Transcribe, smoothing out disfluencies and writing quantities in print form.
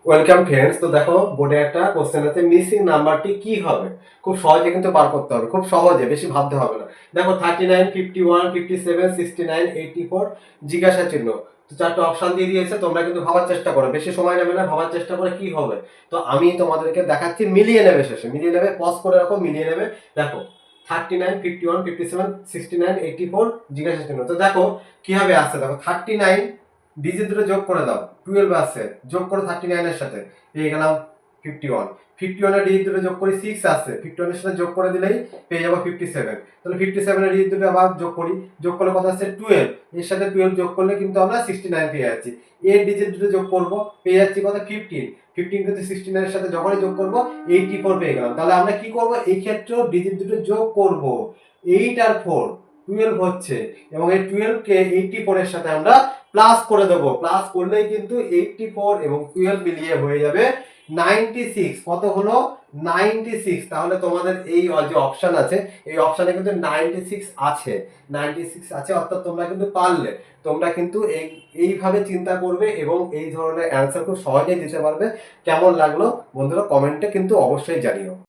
Welcome friends. তো দেখো বোর্ডে একটা কোশ্চেন আছে, মিসিং নাম্বারটি কি হবে। খুব সহজে কিন্তু বার করতে হবে, খুব সহজে, বেশি ভাবতে হবে না। দেখো 39, 51, 57, 69, 84 জিজ্ঞাসা চিহ্ন। তো চারটে অপশন দিয়ে দিয়েছে, তোমরা কিন্তু ভাবার চেষ্টা করো, বেশি সময় নেবে না, ভাবার চেষ্টা করে কি হবে। তো আমি তোমাদেরকে দেখাচ্ছি, মিলিয়ে নেবে, শেষে মিলিয়ে নেবে, পজ করে রাখো, মিলিয়ে নেবে। দেখো 39, 51, 57, 69, 84 জিজ্ঞাসা চিহ্ন। তো দেখো কিভাবে আসছে, দেখো 39 ডিজিট দুটো যোগ করে দাও, 12 আসছে, যোগ করো 39 এর সাথে, পেয়ে গেলাম 51। 51 এর ডিজিট দুটো যোগ করি, 6 আসছে, 51 এর সাথে যোগ করে দিলেই পেয়ে যাবো 57। তাহলে 57 এর ডিজিট দুটো আবার যোগ করি, যোগ করলে কত আসছে 12, এর সাথে 12 যোগ করলে কিন্তু আমরা 69 পেয়ে যাচ্ছি। এর ডিজিট দুটো যোগ করব, পেয়ে যাচ্ছি কত 15। 15 কিন্তু 69 এর সাথে যখনই যোগ করব 84 পেয়ে গেলাম। তাহলে আমরা কি করব, এই ক্ষেত্রে ডিজিট দুটো যোগ করব, 8 আর 4 12 হচ্ছে, এবং এই 12 কে 84 এর সাথে আমরা প্লাস করে দেবো। প্লাস করলেই কিন্তু 84 এবং 12 মিলিয়ে হয়ে যাবে 96। কত হলো 96। তাহলে তোমাদের এই যে অপশন আছে, এই অপশনে কিন্তু 96 আছে, 96 আছে, অর্থাৎ তোমরা কিন্তু পারলে। তোমরা কিন্তু এইভাবে চিন্তা করবে এবং এই ধরনের অ্যান্সার খুব সহজেই দিতে পারবে। কেমন লাগলো বন্ধুরা, কমেন্টে কিন্তু অবশ্যই জানিও।